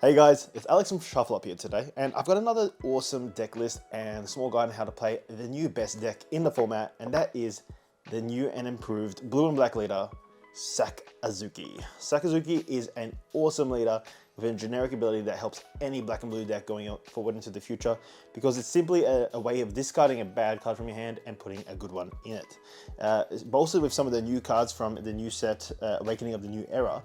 Hey guys, it's Alex from Shuffle Up here today, and I've got another awesome deck list and small guide on how to play the new best deck in the format, and that is the new and improved blue and black leader, Sakazuki. Sakazuki is an awesome leader with a generic ability that helps any black and blue deck going forward into the future, because it's simply a way of discarding a bad card from your hand and putting a good one in it. It's bolstered with some of the new cards from the new set, Awakening of the New Era.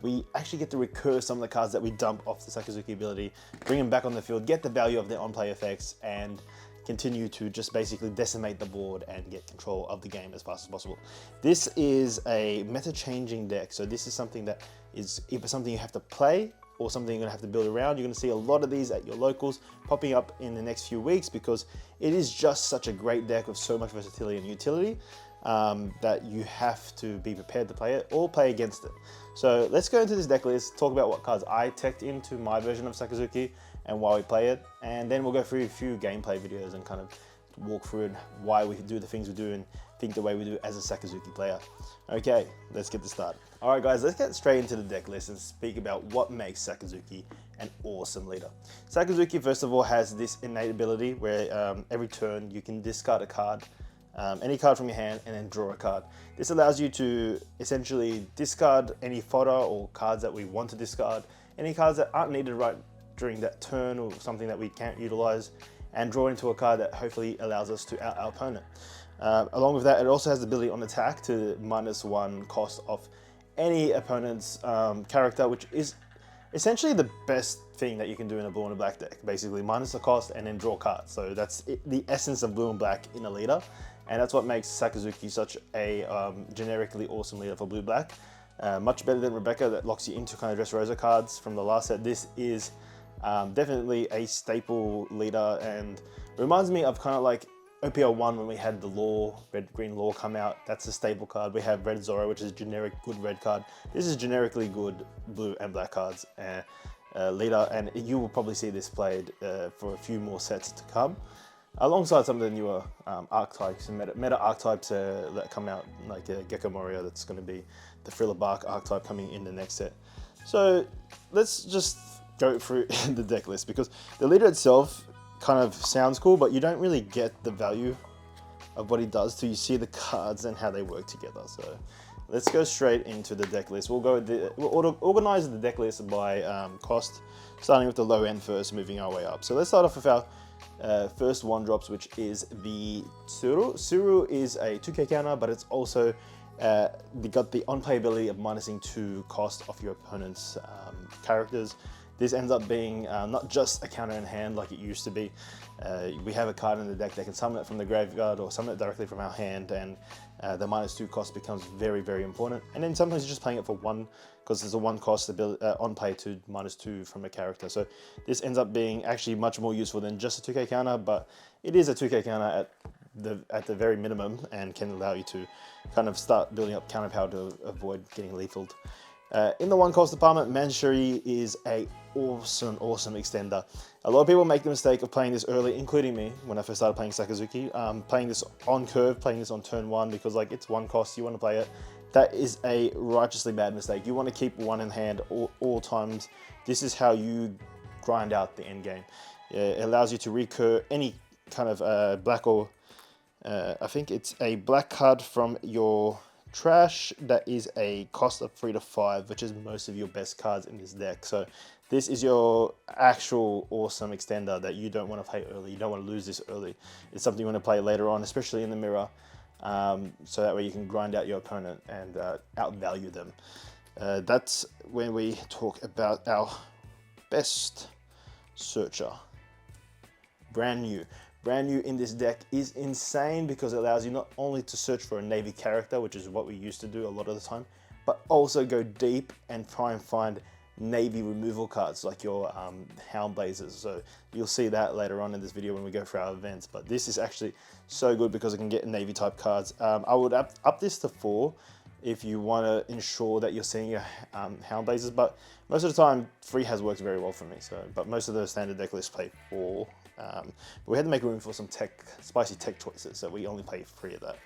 We actually get to recur some of the cards that we dump off the Sakazuki ability, bring them back on the field, get the value of their on-play effects, and continue to just basically decimate the board and get control of the game as fast as possible. This is a meta-changing deck, so this is something that is either something you have to play or something you're going to have to build around. You're going to see a lot of these at your locals popping up in the next few weeks because it is just such a great deck with so much versatility and utility that you have to be prepared to play it or play against it. So let's go into this deck list, talk about what cards I teched into my version of Sakazuki and why we play it, and then we'll go through a few gameplay videos and kind of walk through why we do the things we do and think the way we do as a Sakazuki player. Okay, let's get this started. All right guys, let's get straight into the deck list and speak about what makes Sakazuki an awesome leader. Sakazuki, first of all, has this innate ability where every turn you can discard a card, any card from your hand, and then draw a card. This allows you to essentially discard any fodder or cards that we want to discard, any cards that aren't needed right during that turn or something that we can't utilize, and draw into a card that hopefully allows us to out our opponent. Along with that, it also has the ability on attack to -1 cost of any opponent's character, which is essentially the best thing that you can do in a blue and a black deck. Basically, minus the cost and then draw cards. So that's the essence of blue and black in a leader. And that's what makes Sakazuki such a generically awesome leader for blue-black. Much better than Rebecca that locks you into kind of Dressrosa cards from the last set. This is definitely a staple leader and reminds me of kind of like OP01 when we had the Law, red-green Law come out. That's a staple card. We have Red Zoro, which is a generic good red card. This is generically good blue and black cards leader, and you will probably see this played for a few more sets to come, alongside some of the newer archetypes and meta archetypes that come out, like Gecko Moria, that's going to be the Thriller Bark archetype coming in the next set. So let's just go through the deck list, because the leader itself kind of sounds cool, but you don't really get the value of what he does till you see the cards and how they work together. So let's go straight into the deck list. We'll organize the deck list by cost, starting with the low end first, moving our way up. So let's start off with our first one drops, which is the Tsuru. Tsuru is a 2k counter, but it's also got the on-play ability of -2 cost of your opponent's characters. This ends up being not just a counter in hand like it used to be. We have a card in the deck that can summon it from the graveyard or summon it directly from our hand, and the -2 cost becomes very, very important. And then sometimes you're just playing it for one, because there's a 1 cost on play to -2 from a character. So this ends up being actually much more useful than just a 2k counter, but it is a 2k counter at the very minimum and can allow you to kind of start building up counter power to avoid getting lethaled. In the 1 cost department, Manshuri is a awesome extender. A lot of people make the mistake of playing this early, including me when I first started playing Sakazuki, playing this on curve, playing this on turn 1, because like it's 1 cost, you want to play it. That is a righteously bad mistake. You want to keep 1 in hand all times. This is how you grind out the end game. It allows you to recur any kind of black or I think it's a black card from your trash that is a cost of 3 to 5, which is most of your best cards in this deck. So this is your actual awesome extender that you don't want to play early. You don't want to lose this early. It's something you want to play later on, especially in the mirror, so that way you can grind out your opponent and outvalue them. That's when we talk about our best searcher. Brand new in this deck is insane, because it allows you not only to search for a Navy character, which is what we used to do a lot of the time, but also go deep and try and find Navy removal cards like your Hound Blazes. So you'll see that later on in this video when we go through our events, but this is actually so good because it can get Navy type cards. I would up this to 4 if you want to ensure that you're seeing your Hound Blazes, but most of the time 3 has worked very well for me. So, but most of the standard deck lists play 4. But we had to make room for some spicy tech choices, so we only play 3 of that.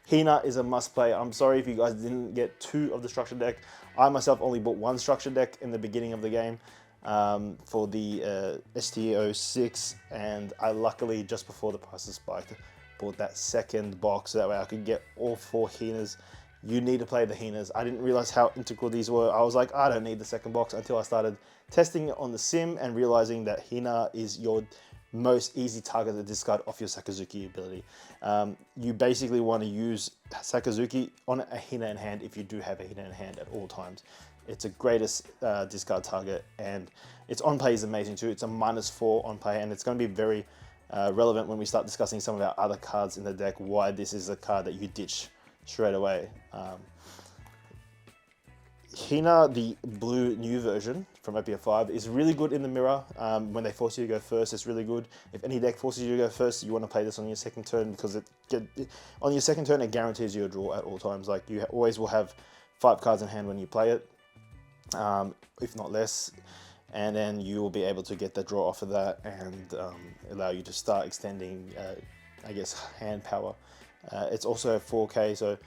Hina is a must play. I'm sorry if you guys didn't get 2 of the structure deck. I myself only bought 1 structure deck in the beginning of the game. for the ST06, and I luckily, just before the prices spiked, bought that second box so that way I could get all 4 Hinas. You need to play the Hinas. I didn't realize how integral these were. I was like, I don't need the second box, until I started testing it on the sim and realizing that Hina is your most easy target to discard off your Sakazuki ability. You basically want to use Sakazuki on a Hina in hand if you do have a Hina in hand at all times. It's a greatest discard target, and its on play is amazing too. It's a -4 on play, and it's going to be very relevant when we start discussing some of our other cards in the deck, why this is a card that you ditch straight away. Hina, the blue new version from OP05, is really good in the mirror. When they force you to go first, it's really good. If any deck forces you to go first, you want to play this on your second turn, because on your second turn it guarantees you a draw at all times. Like, you always will have 5 cards in hand when you play it, if not less, and then you will be able to get the draw off of that and allow you to start extending, I guess, hand power. It's also 4K, so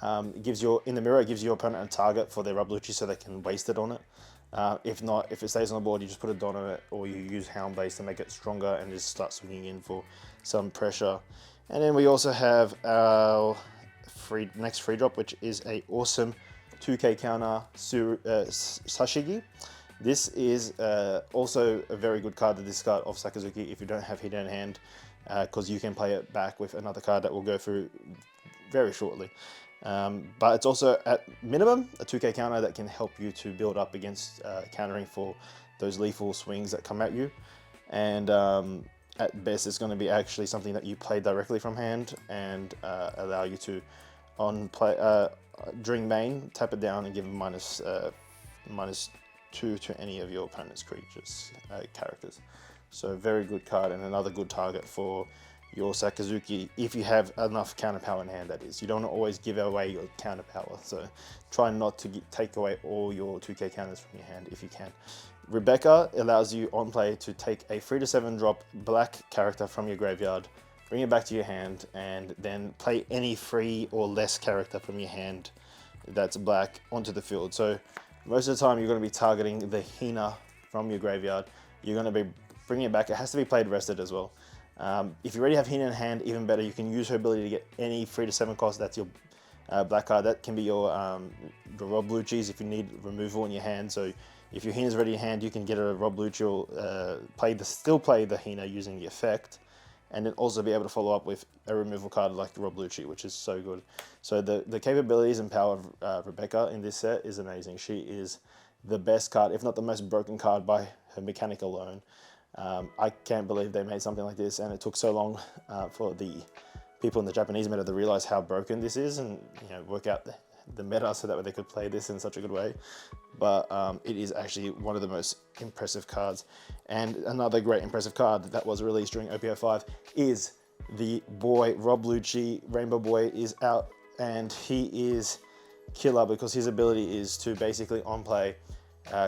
it gives in the mirror, it gives your opponent a target for their Rabluchi so they can waste it on it. If not, if it stays on the board, you just put a dot on it, or you use Hound Blaze to make it stronger and just start swinging in for some pressure. And then we also have our next free drop, which is a awesome 2K counter, Sashigi. This is also a very good card to discard off Sakazuki if you don't have Hina in hand, because you can play it back with another card that we'll go through very shortly. But it's also, at minimum, a 2K counter that can help you to build up against countering for those lethal swings that come at you. And at best, it's going to be actually something that you play directly from hand and allow you to, during main, tap it down and give them -2 to any of your opponent's creatures, characters. So very good card, and another good target for your Sakazuki, if you have enough counter power in hand, that is. You don't want to always give away your counter power, so try not to take away all your 2K counters from your hand if you can. Rebecca allows you on play to take a 3 to 7 drop black character from your graveyard, bring it back to your hand, and then play any 3 or less character from your hand that's black onto the field. So most of the time you're going to be targeting the Hina from your graveyard. You're going to be bringing it back. It has to be played rested as well. If you already have Hina in hand, even better. You can use her ability to get any 3 to 7 cost. That's your black card. That can be your Rob Lucci's if you need removal in your hand. So if your Hina's already in hand, you can get a Rob Lucci or still play the Hina using the effect, and then also be able to follow up with a removal card like the Rob Lucci, which is so good. So the capabilities and power of Rebecca in this set is amazing. She is the best card, if not the most broken card, by her mechanic alone. I can't believe they made something like this, and it took so long for the people in the Japanese meta to realize how broken this is, and work out the meta so that they could play this in such a good way. But it is actually one of the most impressive cards. And another great impressive card that was released during OP05 is the boy Rob Lucci. Rainbow Boy is out, and he is killer because his ability is to basically on play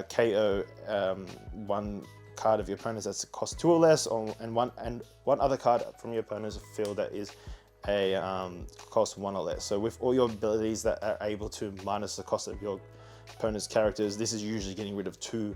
KO one card of your opponent's that's cost 2 or less, and one other card from your opponent's field that is a cost 1 or less. So with all your abilities that are able to minus the cost of your opponent's characters, this is usually getting rid of 2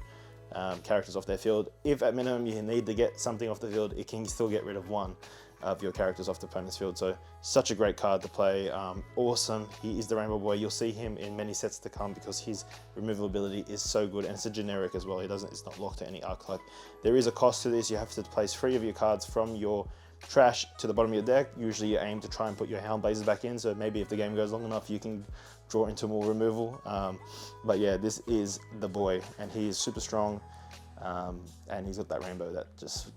characters off their field. If at minimum you need to get something off the field, it can still get rid of 1 of your characters off the opponent's field. So such a great card to play. Awesome. He is the Rainbow Boy. You'll see him in many sets to come because his removal ability is so good, and it's a generic as well. It's not locked to any archetype. There is a cost to this. You have to place 3 of your cards from your trash to the bottom of your deck. Usually you aim to try and put your Hound Blazes back in, so maybe if the game goes long enough you can draw into more removal. But yeah, this is the boy, and he is super strong, and he's got that rainbow that just,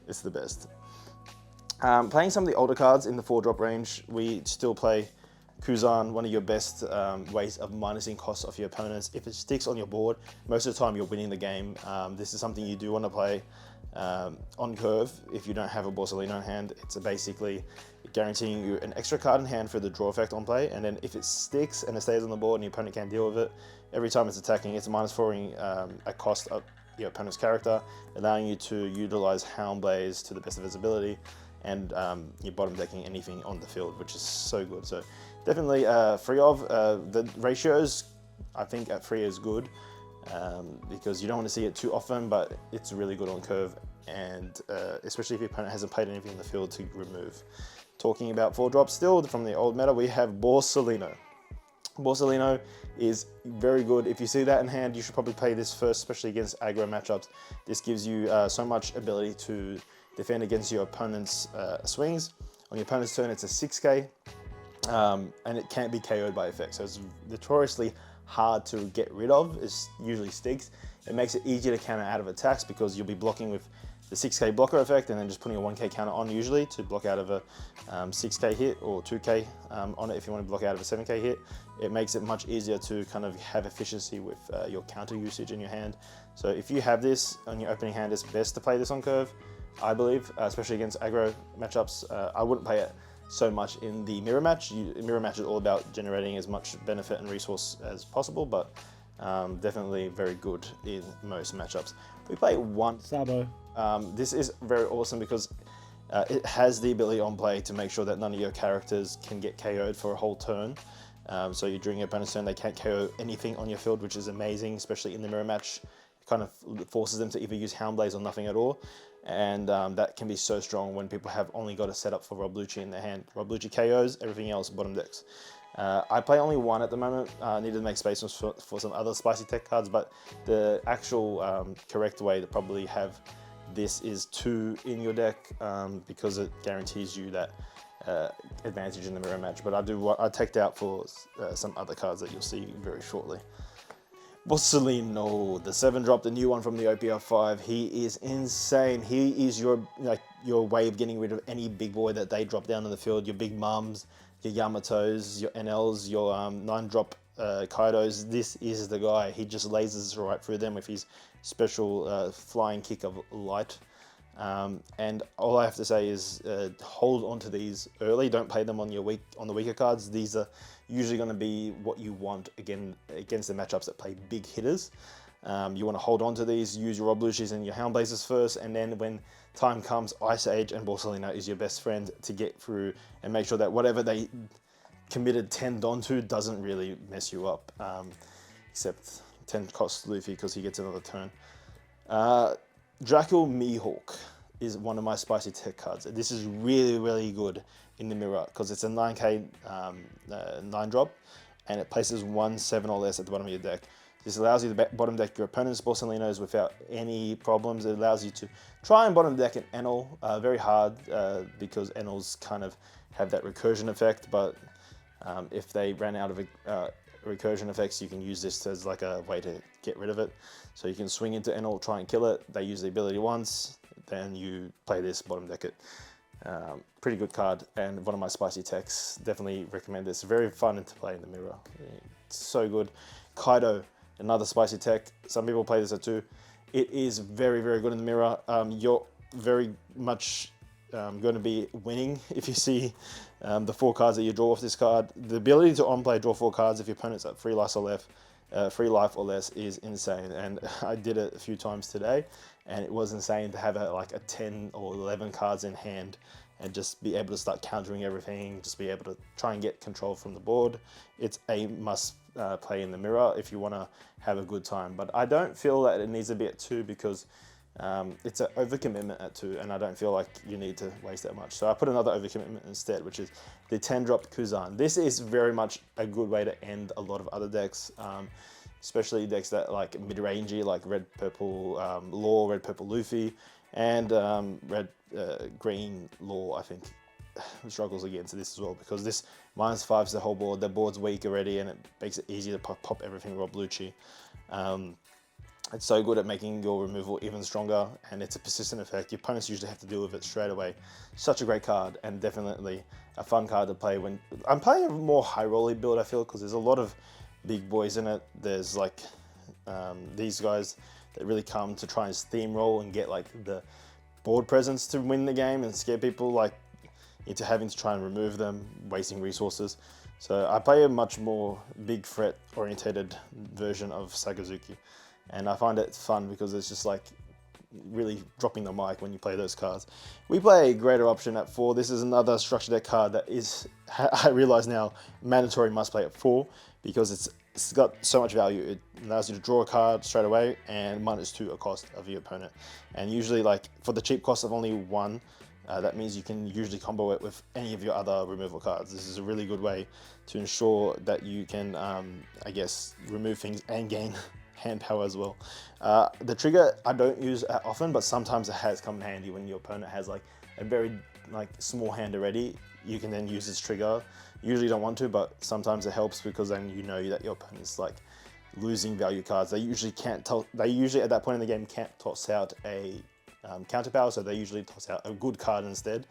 it's the best. Playing some of the older cards in the 4-drop range, we still play Kuzan, one of your best ways of minusing costs off your opponents. If it sticks on your board, most of the time you're winning the game. This is something you do want to play on curve if you don't have a Borsalino in hand. It's basically guaranteeing you an extra card in hand for the draw effect on play, and then if it sticks and it stays on the board and your opponent can't deal with it, every time it's attacking, it's -4ing a cost of your opponent's character, allowing you to utilize Hound Blaze to the best of its ability, and you're bottom decking anything on the field, which is so good. So definitely free of the ratios, I think at free is good. because you don't want to see it too often, but it's really good on curve, and especially if your opponent hasn't played anything in the field to remove. Talking about 4-drops still from the old meta, we have Borsalino. Borsalino is very good. If you see that in hand, you should probably play this first, especially against aggro matchups. This gives you so much ability to defend against your opponent's swings. On your opponent's turn, it's a 6k, and it can't be KO'd by effect. So it's notoriously hard to get rid of. It's usually sticks. It makes it easier to counter out of attacks because you'll be blocking with the 6k blocker effect and then just putting a 1k counter on usually to block out of a 6k hit, or 2k on it if you want to block out of a 7k hit. It makes it much easier to kind of have efficiency with your counter usage in your hand. So if you have this on your opening hand, it's best to play this on curve, I believe, especially against aggro matchups. I wouldn't play it so much in the mirror match. Mirror match is all about generating as much benefit and resource as possible, but definitely very good in most matchups. We play one Sabo. This is very awesome because it has the ability on play to make sure that none of your characters can get KO'd for a whole turn. So during your opponent's turn, they can't KO anything on your field, which is amazing, especially in the mirror match. It kind of forces them to either use Hound Blaze or nothing at all. And that can be so strong when people have only got a setup for Rob Lucci in their hand. Rob Lucci KOs, everything else bottom decks. I play only one at the moment. I need to make space for some other spicy tech cards, but the actual correct way to probably have this is 2 in your deck, because it guarantees you that advantage in the mirror match. But I teched out for some other cards that you'll see very shortly. Borsalino, the 7-drop, the new one from the OP05. He is insane. He is your way of getting rid of any big boy that they drop down in the field. Your big mums, your Yamatos, your NLs, your 9-drop Kaidos. This is the guy. He just lasers right through them with his special flying kick of light. And all I have to say is hold on to these early. Don't play them on the weaker cards. These are usually going to be what you want against the matchups that play big hitters. You want to hold on to these, use your Rob Lucius and your Hound Blazes first, and then when time comes, Ice Age and Borsalino is your best friend to get through and make sure that whatever they committed 10 onto doesn't really mess you up, except 10 costs Luffy because he gets another turn. Draco Mihawk is one of my spicy tech cards. This is really, really good in the mirror because it's a 9k 9-drop, and it places 1 7 or less at the bottom of your deck. This allows you to bottom deck your opponent's Borsalinos without any problems. It allows you to try and bottom deck an Enel, very hard because Enels kind of have that recursion effect, but if they ran out of recursion effects, you can use this as like a way to get rid of it. So you can swing into Enel, try and kill it. They use the ability once, then you play this, bottom deck it. Pretty good card, and one of my spicy techs. Definitely recommend this. Very fun to play in the mirror. It's so good. Kaido, another spicy tech. Some people play this at 2. It is very, very good in the mirror. You're very much going to be winning if you see the 4 cards that you draw off this card. The ability to on-play draw 4 cards if your opponent's at 3 life or less is insane, and I did it a few times today, and it was insane to have like a 10 or 11 cards in hand and just be able to start countering everything, just be able to try and get control from the board. It's a must play in the mirror if you want to have a good time, but I don't feel that it needs to be at 2 because it's an overcommitment at 2, and I don't feel like you need to waste that much. So I put another overcommitment instead, which is the 10-drop Kuzan. This is very much a good way to end a lot of other decks, especially decks that like mid-rangey, like red, purple Law, red, purple Luffy, and red, green Law, I think, struggles against this as well, because this -5's the whole board. The board's weak already, and it makes it easy to pop everything Rob Lucci. It's so good at making your removal even stronger, and it's a persistent effect. Your opponents usually have to deal with it straight away. Such a great card, and definitely a fun card to play when I'm playing a more high rolly build, I feel, because there's a lot of big boys in it. There's like these guys that really come to try and steamroll and get like the board presence to win the game and scare people like into having to try and remove them, wasting resources. So I play a much more big threat orientated version of Sakazuki. And I find it fun because it's just like really dropping the mic when you play those cards. We play a greater option at 4. This is another structure deck card that is, I realize now, mandatory must play at 4 because it's it's got so much value. It allows you to draw a card straight away and -2 a cost of your opponent. And usually, like for the cheap cost of only 1, that means you can usually combo it with any of your other removal cards. This is a really good way to ensure that you can, I guess, remove things and gain hand power as well. The trigger I don't use often, but sometimes it has come in handy when your opponent has like a very small hand already. You can then use this trigger. Usually don't want to, but sometimes it helps because then you know that your opponent's like losing value cards. They usually at that point in the game can't toss out a counter power, so they usually toss out a good card instead.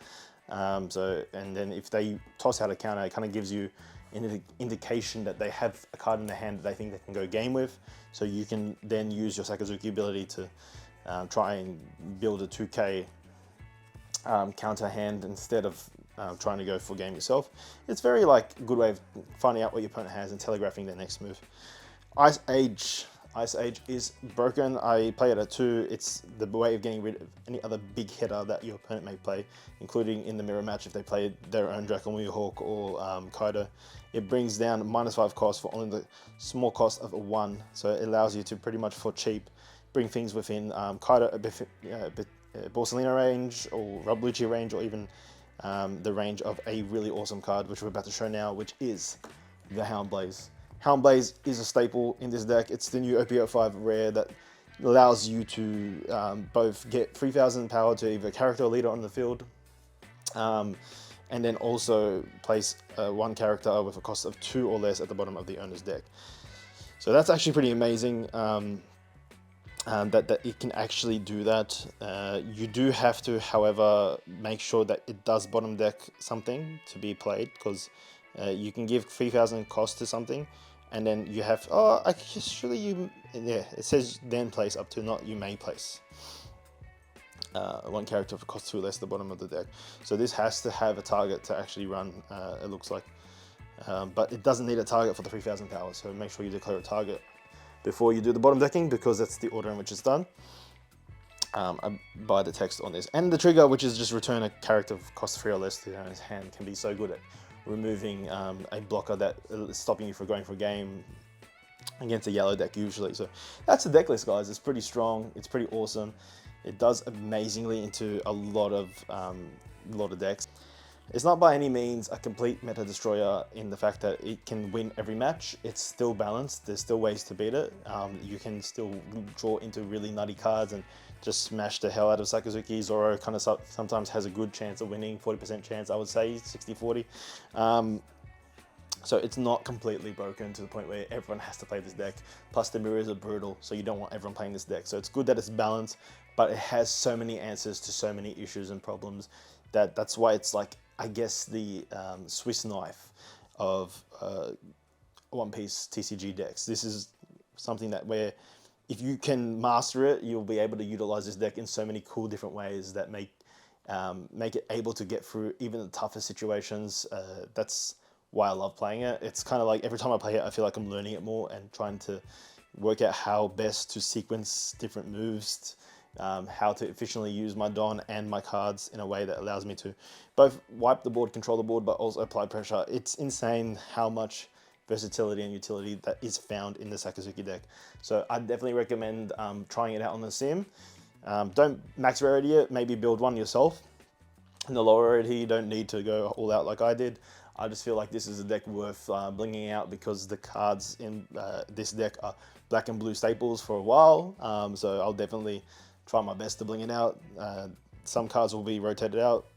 And then if they toss out a counter, it kind of gives you an indication that they have a card in their hand that they think they can go game with. So you can then use your Sakazuki ability to try and build a 2k counter hand instead of trying to go for game yourself. It's very like good way of finding out what your opponent has and telegraphing their next move. Ice Age. Ice Age is broken. I play it at 2. It's the way of getting rid of any other big hitter that your opponent may play, including in the mirror match if they play their own Draco Hawk or Kaido. It brings down -5 cost for only the small cost of a 1, so it allows you to pretty much for cheap bring things within Kaido, Borsalino range or Rublucci range, or even the range of a really awesome card, which we're about to show now, which is the Hound Blaze. Hound Blaze is a staple in this deck. It's the new OP05 rare that allows you to both get 3000 power to either character or leader on the field, and then also place one character with a cost of 2 or less at the bottom of the owner's deck. So that's actually pretty amazing. That it can actually do that. You do have to, however, make sure that it does bottom deck something to be played, because you can give 3000 cost to something, and then you have, it says then place up to, not you may place. One character for cost 2 less at the bottom of the deck. So this has to have a target to actually run, it looks like. But it doesn't need a target for the 3000 power, so make sure you declare a target before you do the bottom decking, because that's the order in which it's done by the text on this. And the trigger, which is just return a character of cost 3 or less to his hand, can be so good at removing a blocker that is stopping you from going for a game against a yellow deck usually. So that's the deck list, guys. It's pretty strong. It's pretty awesome. It does amazingly into a lot of decks. It's not by any means a complete meta destroyer in the fact that it can win every match. It's still balanced. There's still ways to beat it. You can still draw into really nutty cards and just smash the hell out of Sakazuki. Zoro kind of sometimes has a good chance of winning, 40% chance, I would say, 60-40. So it's not completely broken to the point where everyone has to play this deck. Plus the mirrors are brutal, so you don't want everyone playing this deck. So it's good that it's balanced, but it has so many answers to so many issues and problems that's why it's like, I guess, the Swiss knife of One Piece TCG decks. This is something that where if you can master it, you'll be able to utilize this deck in so many cool different ways that make it able to get through even the toughest situations. That's why I love playing it. It's kind of like every time I play it, I feel like I'm learning it more and trying to work out how best to sequence different moves, how to efficiently use my Don and my cards in a way that allows me to both wipe the board, control the board, but also apply pressure. It's insane how much versatility and utility that is found in the Sakazuki deck. So I definitely recommend trying it out on the sim. Don't max rarity it, maybe build one yourself. In the lower rarity, you don't need to go all out like I did. I just feel like this is a deck worth blinging out because the cards in this deck are black and blue staples for a while. So I'll definitely try my best to bling it out. Some cards will be rotated out,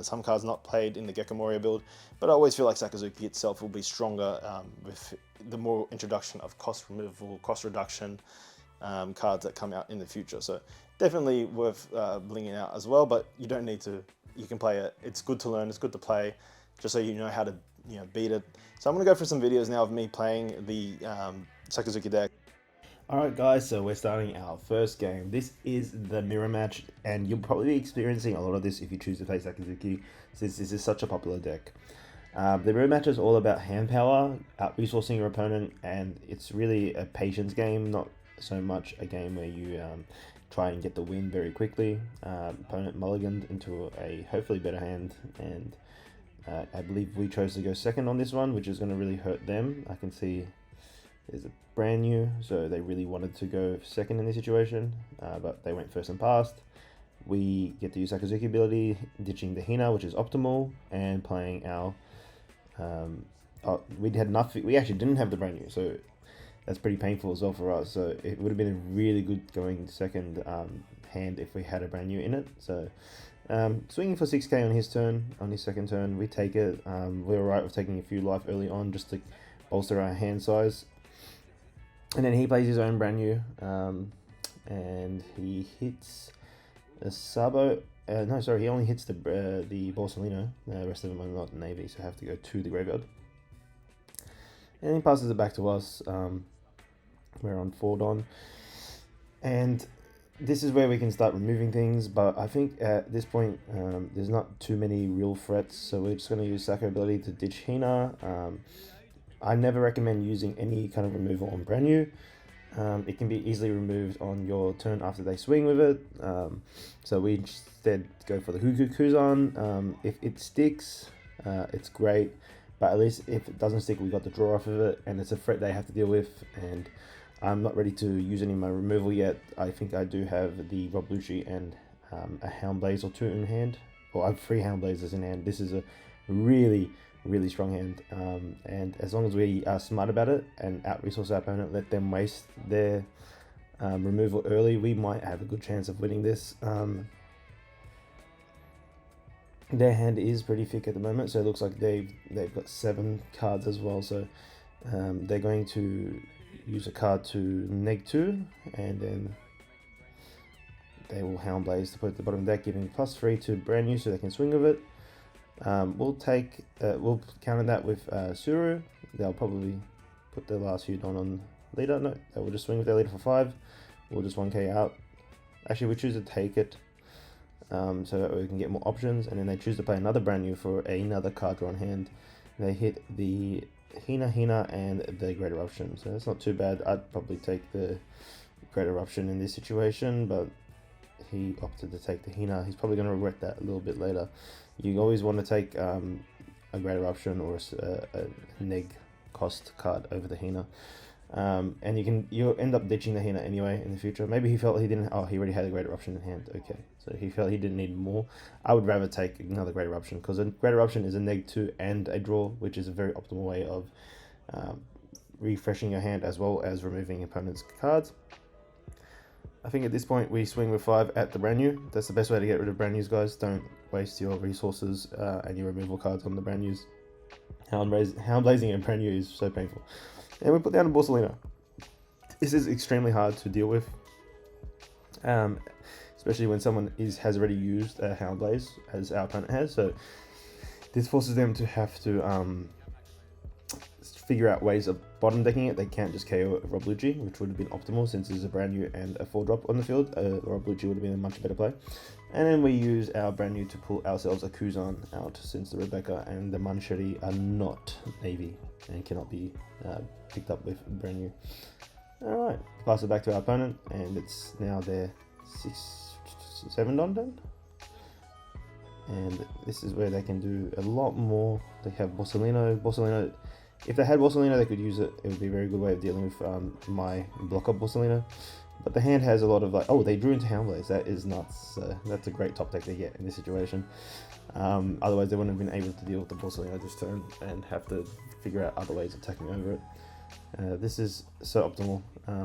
some cards not played in the Gecko Moria build, but I always feel like Sakazuki itself will be stronger with the more introduction of cost removal, cost reduction cards that come out in the future. So definitely worth blinging out as well, but you don't need to. You can play it. It's good to learn, it's good to play, just so you know how to beat it. So I'm gonna go through some videos now of me playing the Sakazuki deck. Alright guys, so we're starting our first game. This is the mirror match, and you'll probably be experiencing a lot of this if you choose to play Sakazuki, since this is such a popular deck. The mirror match is all about hand power, out-resourcing your opponent, and it's really a patience game, not so much a game where you try and get the win very quickly. Opponent mulliganed into a hopefully better hand, and I believe we chose to go second on this one, which is going to really hurt them. I can see is a brand new, so they really wanted to go second in this situation, but they went first and passed. We get to use Sakazuki ability, ditching the Hina, which is optimal, and playing our... we had nothing. We actually didn't have the brand new, so that's pretty painful as well for us. So it would have been a really good going second hand if we had a brand new in it. So swinging for 6k on his turn, on his second turn, we take it. We're alright with taking a few life early on just to bolster our hand size. And then he plays his own brand new, and he hits a Sabo. No, sorry, he only hits the Borsalino. The rest of them are not Navy, so have to go to the graveyard. And he passes it back to us. We're on 4 Don. And this is where we can start removing things, but I think at this point, there's not too many real threats, so we're just going to use Sako ability to ditch Hina. I never recommend using any kind of removal on brand new. It can be easily removed on your turn after they swing with it. So we instead go for the Kuzan. If it sticks, it's great, but at least if it doesn't stick, we got the draw off of it, and it's a threat they have to deal with. And I'm not ready to use any of my removal yet. I think I do have the Rob Lucci and a Hound Blaze or 2 in hand. Or I have 3 Hound Blazes in hand. This is a really strong hand, and as long as we are smart about it and out-resource our opponent, let them waste their removal early, we might have a good chance of winning this. Their hand is pretty thick at the moment, so it looks like they've got 7 cards as well, so they're going to use a card to neg2, and then they will Hound Blaze to put at the bottom of the deck, giving +3 to brand new so they can swing with it. We'll counter that with Suru. They'll probably put their last few on leader. No, they will just swing with their leader for 5. We'll just 1k out. Actually, we choose to take it so that we can get more options, and then they choose to play another brand new for another card draw on hand. They hit the Hina and the Great Eruption, so that's not too bad. I'd probably take the Great Eruption in this situation, but he opted to take the Hina. He's probably going to regret that a little bit later. You always want to take a Great Eruption or a neg cost card over the Hina, and you'll end up ditching the Hina anyway in the future. Maybe he felt he didn't. Oh, he already had a Great Eruption in hand. Okay, so he felt he didn't need more. I would rather take another Great Eruption, because a Great Eruption is a neg2 and a draw, which is a very optimal way of refreshing your hand as well as removing opponent's cards. I think at this point we swing with 5 at the brand new. That's the best way to get rid of brand news, guys. Don't waste your resources and your removal cards on the brand news. Hound Blazing and brand new is so painful. And we put down a Borsalino. This is extremely hard to deal with, especially when someone has already used a Hound Blaze, as our opponent has. So this forces them to have to figure out ways of bottom decking it. They can't just KO Rob Lucci, which would have been optimal since there's a brand new and a 4-drop on the field. Rob Lucci would have been a much better play. And then we use our brand new to pull ourselves a Kuzan out, since the Rebecca and the Mancheri are not Navy and cannot be picked up with brand new. Alright, pass it back to our opponent, and it's now their 7 Don turn. And this is where they can do a lot more. They have Borsalino. If they had Borsalino, they could use it. It would be a very good way of dealing with my block up Borsalino. But the hand has a lot of they drew into Hound Blaze. That is nuts. That's a great top deck they get in this situation. Otherwise, they wouldn't have been able to deal with the Borsalino this turn and have to figure out other ways of attacking over it. This is so optimal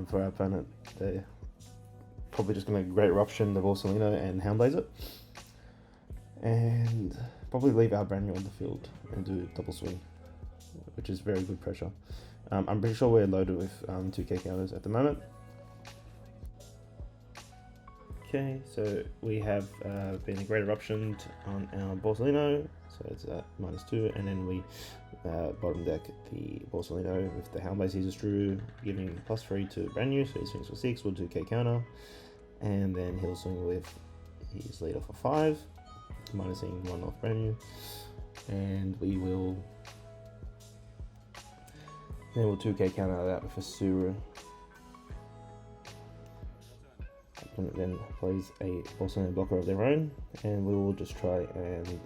for our opponent. They're probably just going to Great Eruption the Borsalino and Hound Blaze it. And probably leave our brand new on the field and do double swing, which is very good pressure. I'm pretty sure we're loaded with 2k counters at the moment. Okay, so we have been a Great Eruption on our Borsalino, so it's at -2, and then we bottom deck the Borsalino with the Hound Blaze he just drew, giving +3 to brand new, so he swings for 6, we'll 2k counter, and then he'll swing with his leader for 5, minusing 1 off brand new, and we'll 2k counter that with a Suru. And then plays a Borsalino blocker of their own, and we will just try and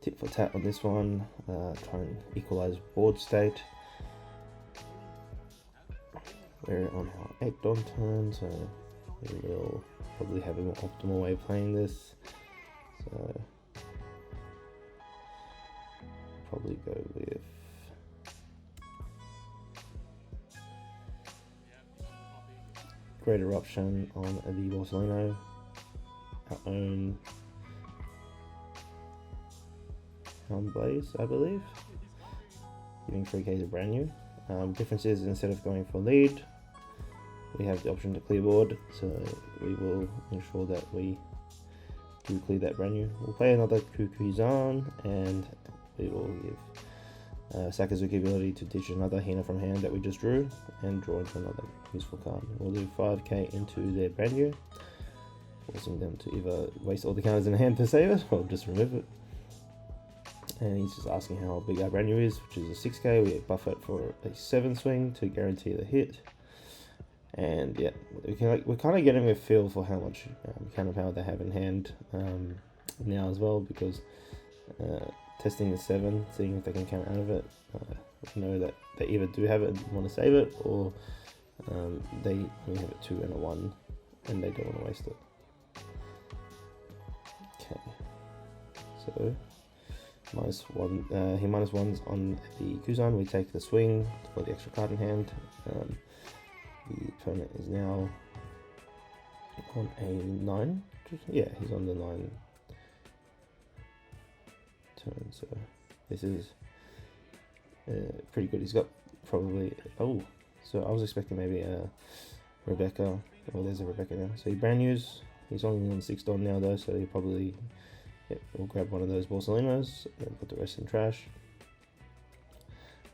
tit for tat on this one, try and equalize board state. We're on our 8th Dawn turn, so we will probably have a more optimal way of playing this. So probably go with Great Eruption on the Borsalino, our own Hound Blaze, I believe, giving 3k to brand new. Difference is, instead of going for lead, we have the option to clear board, so we will ensure that we do clear that brand new. We'll play another Kuzan, and we will give Sakazuki ability to ditch another Hina from hand that we just drew and draw into another useful card. We'll do 5k into their brand new, forcing them to either waste all the counters in hand to save it or just remove it. And he's just asking how big our brand new is, which is a 6k. We buff it for a 7 swing to guarantee the hit. And yeah, we're kind of getting a feel for how much counter power they have in hand now as well, because testing the 7, seeing if they can count out of it. We know that they either do have it and want to save it, or they only have a 2 and a 1 and they don't want to waste it. Okay, so -1, he -1s on the Kuzan. We take the swing for the extra card in hand. The opponent is now on a 9. Yeah, he's on the 9 turn, so this is pretty good. He's got probably, oh, so I was expecting maybe a Rebecca. Well, there's a Rebecca now. So he brand news. He's only on 6 Dawn now though, so he probably will grab one of those Borsalinos and put the rest in trash.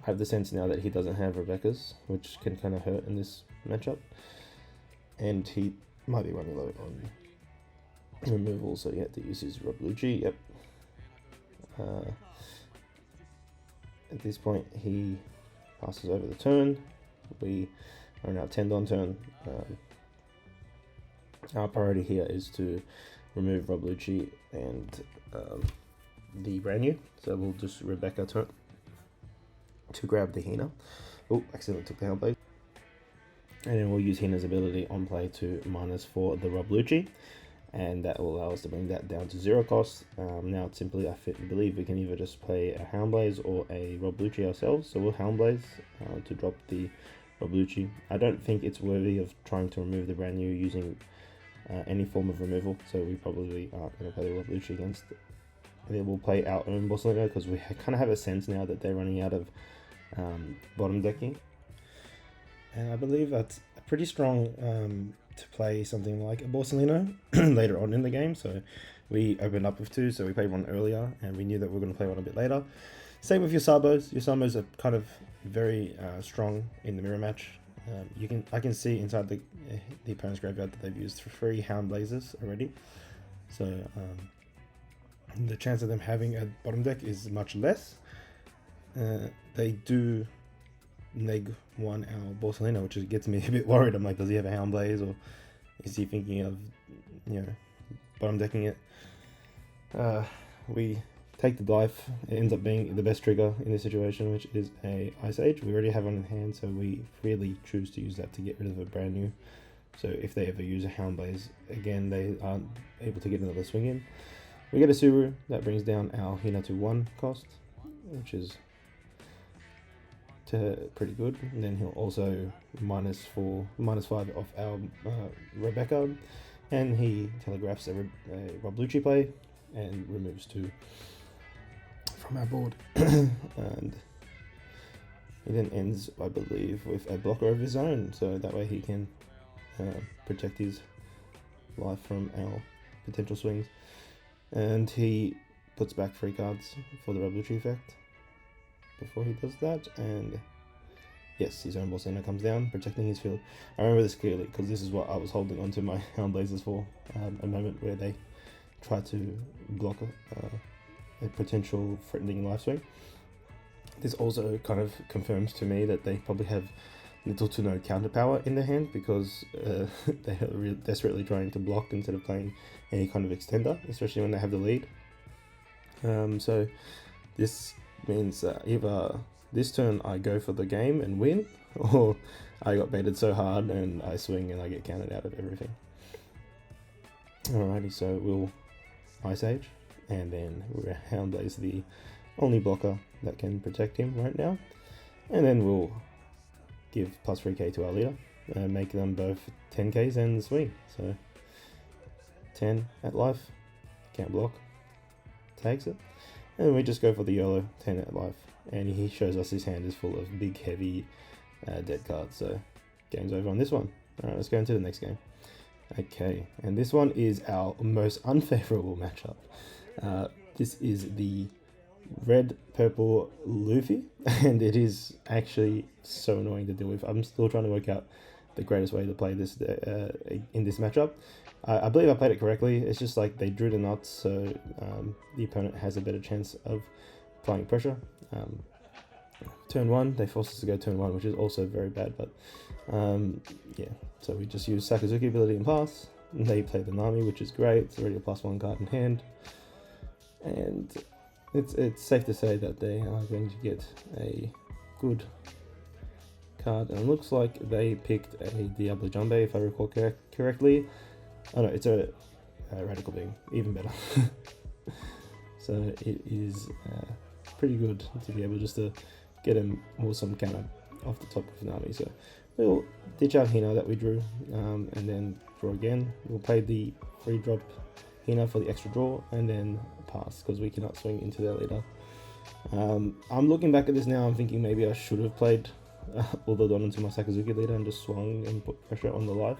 I have the sense now that he doesn't have Rebecca's, which can kind of hurt in this matchup, and he might be running low on removal, so he had to use his Roblucci. Yep. At this point, he passes over the turn. We are now 10 Dawn turn. Our priority here is to remove Roblucci and the brand new, so we'll just Rebecca turn to grab the Hina. Oh, accidentally took the Hound Blaze. And then we'll use Hina's ability on play to -4 the Roblucci, and that will allow us to bring that down to 0 cost. Now it's simply, I believe we can either just play a Hound Blaze or a Roblucci ourselves, so we'll Hound Blaze to drop the Roblucci. I don't think it's worthy of trying to remove the brand new using any form of removal, so we probably aren't going to play the Roblucci against it. And then we'll play our own Borsalino, because we kind of have a sense now that they're running out of bottom decking. And I believe that's pretty strong to play something like a Borsalino later on in the game. So we opened up with 2, so we played one earlier, and we knew that we were going to play one a bit later. Same with your Sabos. Your Sabos are kind of very strong in the mirror match. I can see inside the opponent's graveyard that they've used 3 Hound Blazes already. So the chance of them having a bottom deck is much less. They do neg 1 our Borsalino, which gets me a bit worried. I'm like, does he have a Hound Blaze, or is he thinking of, bottom decking it? We take the Blythe. It ends up being the best trigger in this situation, which is a Ice Age. We already have one in hand, so we freely choose to use that to get rid of a brand new. So if they ever use a Hound Blaze again, they aren't able to get another swing in. We get a Subaru. That brings down our Hina to 1 cost, which is pretty good. And then he'll also -5 off our Rebecca, and he telegraphs a Roblucci play and removes 2 from our board. And he then ends, I believe, with a blocker of his own, so that way he can protect his life from our potential swings. And he puts back 3 cards for the Roblucci effect before he does that, and yes, his own Borsalino comes down, protecting his field. I remember this clearly, because this is what I was holding onto my Hound Blazers for, a moment where they tried to block a potential threatening life swing. This also kind of confirms to me that they probably have little to no counter power in their hand, because they are really desperately trying to block instead of playing any kind of extender, especially when they have the lead. So this means either this turn I go for the game and win, or I got baited so hard and I swing and I get counted out of everything. Alrighty, so we'll Ice Age, and then we'll Hound Blaze the only blocker that can protect him right now, and then we'll give plus 3k to our leader, make them both 10ks and swing. So 10 at life, can't block, takes it, and we just go for the YOLO 10 at life, and he shows us his hand is full of big heavy dead cards, so game's over on this one. Alright, let's go into the next game. Okay, and this one is our most unfavorable matchup. This is the red purple Luffy, and it is actually so annoying to deal with. I'm still trying to work out the greatest way to play this in this matchup. I believe I played it correctly. It's just like they drew the nuts, so the opponent has a better chance of applying pressure. Turn 1, they forced us to go turn 1, which is also very bad, but yeah, so we just use Sakazuki ability and pass. They play the Nami, which is great. It's already a +1 card in hand, and it's safe to say that they are going to get a good card. And it looks like they picked a Diablo Jumbe, if I recall correctly. Oh no, it's a Radical Beam, even better. So it is pretty good to be able just to get an awesome counter off the top of Nami. So we'll ditch our Hina that we drew, and then draw again. We'll play the free drop Hina for the extra draw, and then pass because we cannot swing into their leader. I'm looking back at this now, I'm thinking maybe I should have played all the Don into my Sakazuki leader and just swung and put pressure on the life.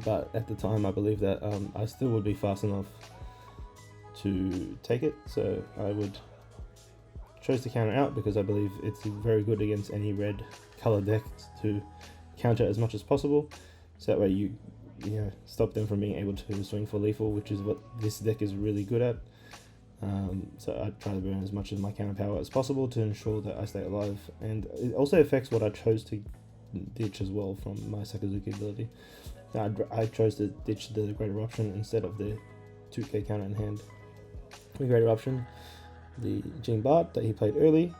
But at the time I believe that I still would be fast enough to take it, so I would chose to counter out because I believe it's very good against any red color deck to counter as much as possible, so that way you know, stop them from being able to swing for lethal, which is what this deck is really good at. So I try to burn as much of my counter power as possible to ensure that I stay alive, and it also affects what I chose to ditch as well from my Sakazuki ability. I chose to ditch the Great Eruption instead of the 2k counter in hand. The Great Eruption, the Jean Bart that he played early,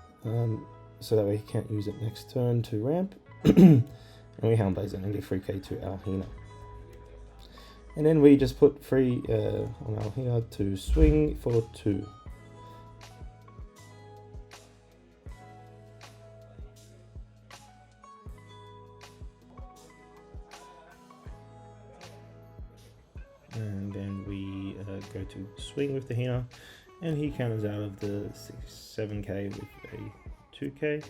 so that way he can't use it next turn to ramp, and we Hound Blaze in and give 3k to our Hina. And then we just put 3 on our Hina to swing for 2. And then we go to swing with the Hina, and he counters out of the 7k with a 2k.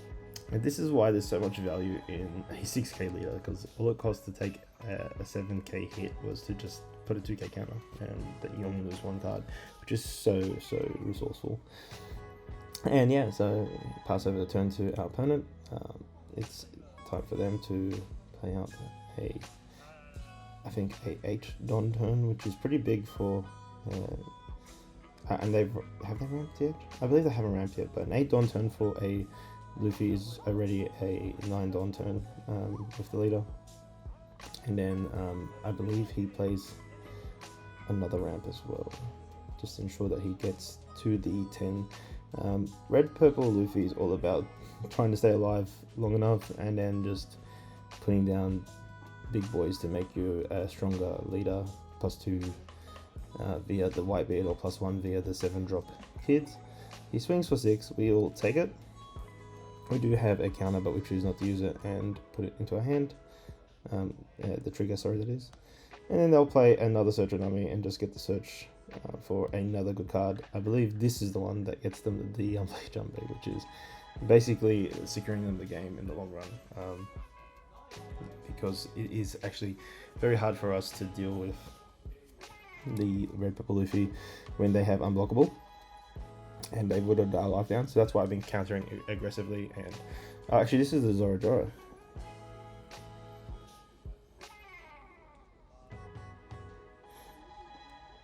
And this is why there's so much value in a 6k leader, because all it costs to take a 7k hit was to just put a 2k counter, and that you only lose 1 card, which is so resourceful. And yeah, so pass over the turn to our opponent. It's time for them to play out I think a 8 Don turn, which is pretty big for and have they ramped yet? I believe they haven't ramped yet, but an 8 Don turn for a Luffy is already a 9 Don turn with the leader. And then I believe he plays another ramp as well, just to ensure that he gets to the 10. Red purple Luffy is all about trying to stay alive long enough and then just putting down big boys to make you a stronger leader, +2 via the white beard, or +1 via the 7 drop kids. He swings for 6, we'll take it. We do have a counter, but we choose not to use it and put it into our hand. The trigger, sorry, that is. And then they'll play another Search Nami and just get the search for another good card. I believe this is the one that gets them the Unplay Jumbe, which is basically securing them the game in the long run. Because it is actually very hard for us to deal with the red purple Luffy when they have unblockable, and they would have our life down. So that's why I've been countering aggressively. And actually, this is the Zoro Joro.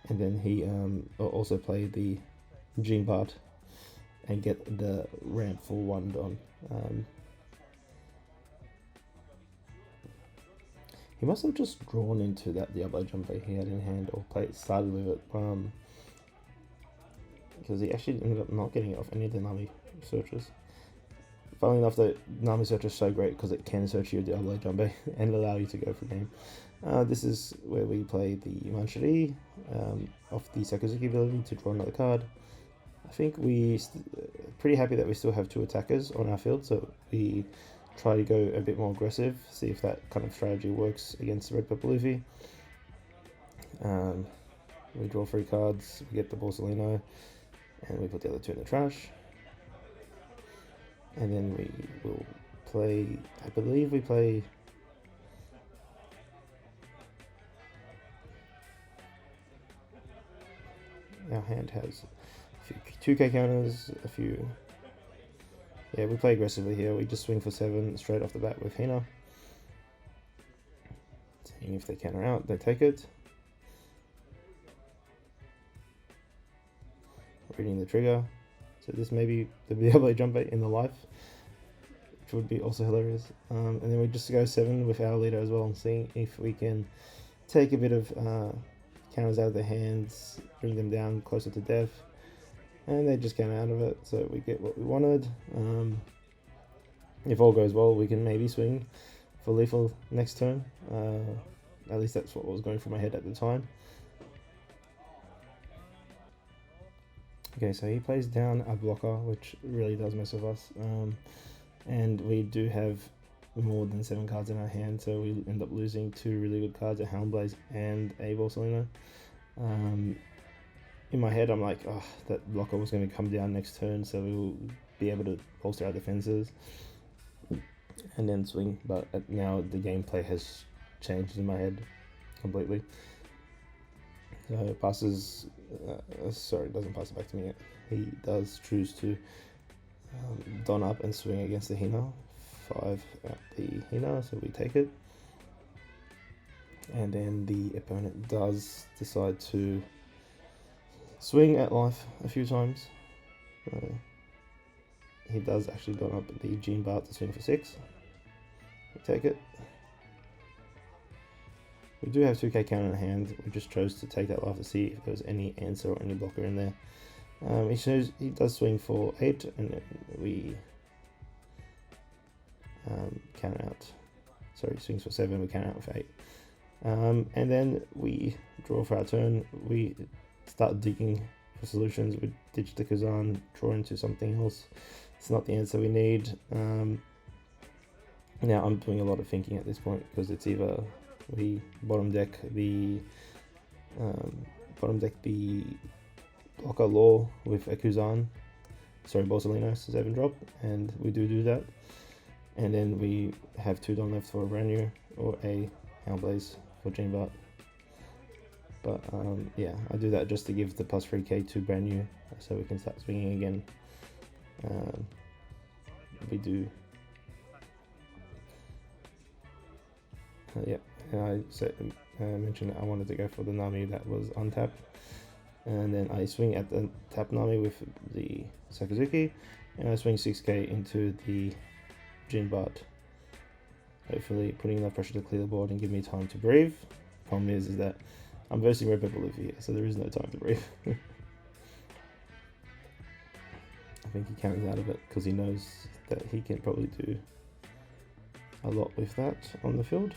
And then he also play the Jean Bart and get the ramp for 1 Don. He must have just drawn into that Diablo Jumbe he had in hand, or started with it, because he actually ended up not getting it off any of the Nami searches. Funnily enough, the Nami search is so great because it can search your Diablo Jumbo and allow you to go for game. This is where we play the Manchuri of the Sakazuki ability to draw another card. I think pretty happy that we still have 2 attackers on our field, so we try to go a bit more aggressive, see if that kind of strategy works against Red Purple Luffy. We draw 3 cards, we get the Borsalino, and we put the other 2 in the trash. And then we will play, I believe we play our hand has a few 2k counters, a few, yeah, we play aggressively here. We just swing for 7 straight off the bat with Hina. Seeing if they counter out, they take it. Reading the trigger. So this may be the Diablo jump bait in the life, which would be also hilarious. And then we just go 7 with our leader as well and see if we can take a bit of counters out of their hands, bring them down closer to death, and they just came out of it, so we get what we wanted. If all goes well, we can maybe swing for lethal next turn. At least that's what was going through my head at the time. Okay, so he plays down a blocker, which really does mess with us. And we do have more than 7 cards in our hand, so we end up losing 2 really good cards, a Hound Blaze and a Borsalino. In my head, I'm like, oh, that blocker was going to come down next turn, so we will be able to bolster our defenses and then swing. But now the gameplay has changed in my head completely. So it passes, sorry, it doesn't pass it back to me yet. He does choose to don up and swing against the Hina. 5 at the Hina, so we take it. And then the opponent does decide to swing at life a few times. He does actually don up the Gene Bart to swing for 6. We take it. We do have 2k counter in hand. We just chose to take that life to see if there was any answer or any blocker in there. He does swing for 8, and then we counter out. Sorry, he swings for 7. We counter out with 8. And then we draw for our turn. We start digging for solutions. We ditch the Kuzan, draw into something else. It's not the answer we need. Now I'm doing a lot of thinking at this point, because it's either we bottom deck the blocker law with a Kuzan, sorry, Borsalino 7 drop, and we do that. And then we have 2 Don left for a brand new, or a Hound Blaze for Gene Bart. But yeah, I do that just to give the plus 3k to brand new, so we can start swinging again. We do. Yeah, and I mentioned I wanted to go for the Nami that was untapped. And then I swing at the tap Nami with the Sakazuki, and I swing 6k into the Gene Bart, hopefully putting enough pressure to clear the board and give me time to breathe. Problem is that I'm versing Red Purple Luffy here, so there is no time to breathe. I think he counts out of it because he knows that he can probably do a lot with that on the field.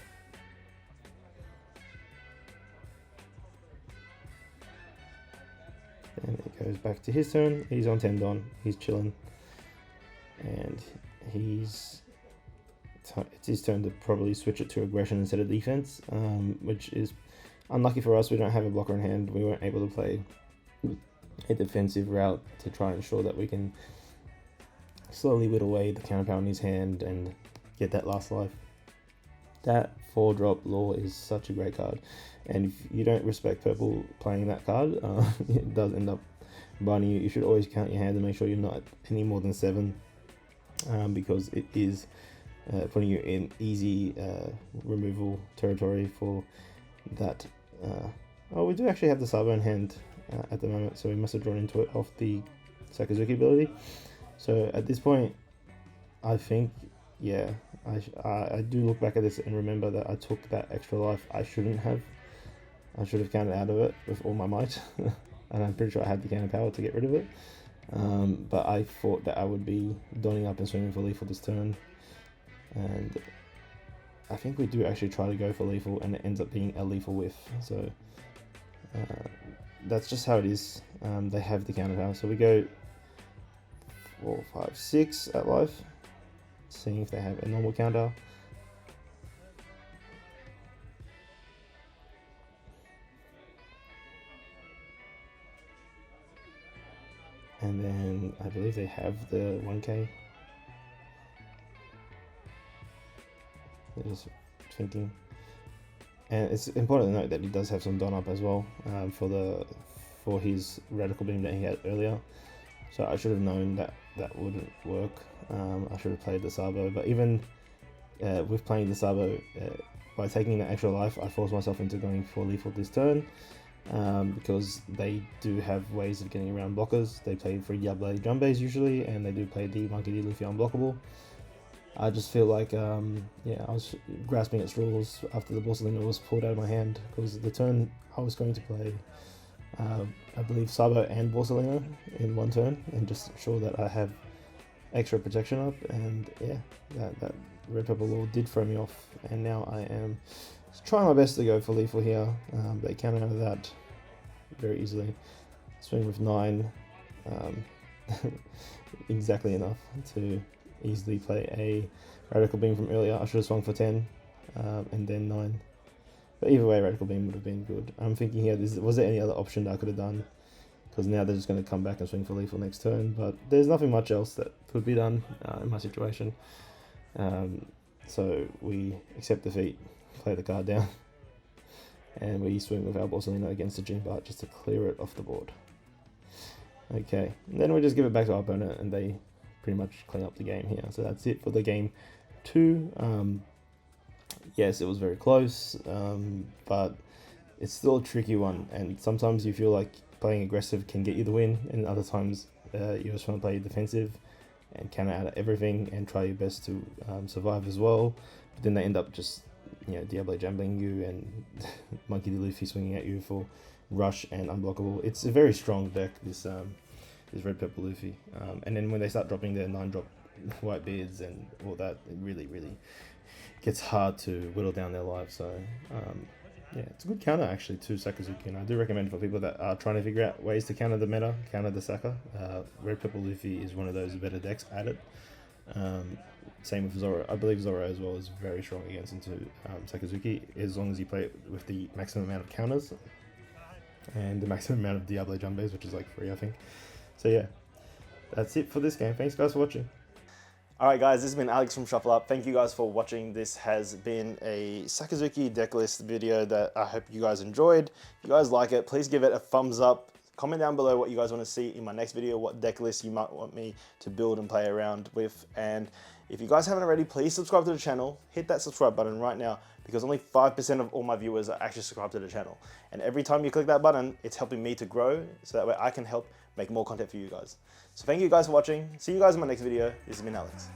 And it goes back to his turn. He's on 10 Don, he's chilling, and it's his turn to probably switch it to aggression instead of defense, which is unlucky for us. We don't have a blocker in hand. We weren't able to play a defensive route to try and ensure that we can slowly whittle away the counter power in his hand and get that last life. That 4-drop Law is such a great card, and if you don't respect purple playing that card, it does end up biting you. You should always count your hand and make sure you're not any more than 7, because it is putting you in easy removal territory for that. Oh, we do actually have the Sabo in hand at the moment, so we must have drawn into it off the Sakazuki ability. So at this point, I think, yeah, I do look back at this and remember that I took that extra life I shouldn't have. I should have counted out of it with all my might, and I'm pretty sure I had the counter power to get rid of it. But I thought that I would be donning up and swinging for lethal this turn, and I think we do actually try to go for lethal, and it ends up being a lethal whiff. So that's just how it is. They have the counter power, so we go 4, 5, 6 at life, seeing if they have a normal counter. And then I believe they have the 1k. They're just thinking. And it's important to note that he does have some don up as well, for his radical beam that he had earlier. So I should have known that that wouldn't work. I should have played the Sabo, but even with playing the Sabo, by taking the extra life, I forced myself into going for lethal this turn, because they do have ways of getting around blockers. They play 3 Diablo Jumbays usually, and they do play the Monkey D. Luffy unblockable. I just feel like, yeah, I was grasping at straws after the Borsalino was pulled out of my hand, because the turn I was going to play, I believe, Sabo and Borsalino in one turn, and just ensure that I have extra protection up, and yeah, that Red Pepper Law did throw me off, and now I am trying my best to go for lethal here. They counter out of that very easily. Swing with 9, exactly enough to easily play a Radical Beam from earlier. I should have swung for 10, and then 9. But either way, Radical Beam would have been good. I'm thinking here, was there any other option that I could have done? Because now they're just going to come back and swing for lethal next turn. But there's nothing much else that could be done in my situation. So we accept defeat, play the card down, and we swing with our Borsalino against the Jinbart just to clear it off the board. Okay, and then we just give it back to our opponent, and they pretty much clean up the game here. So that's it for the game 2. Yes, it was very close, but it's still a tricky one, and sometimes you feel like playing aggressive can get you the win, and other times you just want to play defensive and counter out everything and try your best to survive as well. But then they end up just, you know, Diablo jambling you and Monkey D. Luffy swinging at you for rush and unblockable. It's a very strong deck, this Red Pepper Luffy. And then when they start dropping their 9-drop white beards and all that, it really gets hard to whittle down their lives. So yeah, it's a good counter actually to Sakazuki, and I do recommend for people that are trying to figure out ways to counter the meta, counter the Saka. Red Pepper Luffy is one of those better decks at it. Same with Zoro. I believe Zoro as well is very strong against into Sakazuki, as long as you play it with the maximum amount of counters and the maximum amount of Diablo Jumbays, which is like 3, I think. So yeah, that's it for this game. Thanks guys for watching. Alright guys, this has been Alex from Shuffle Up. Thank you guys for watching. This has been a Sakazuki deck list video that I hope you guys enjoyed. If you guys like it, please give it a thumbs up. Comment down below what you guys want to see in my next video, what deck list you might want me to build and play around with. And if you guys haven't already, please subscribe to the channel. Hit that subscribe button right now, because only 5% of all my viewers are actually subscribed to the channel. And every time you click that button, it's helping me to grow, so that way I can help make more content for you guys. So thank you guys for watching. See you guys in my next video. This has been Alex.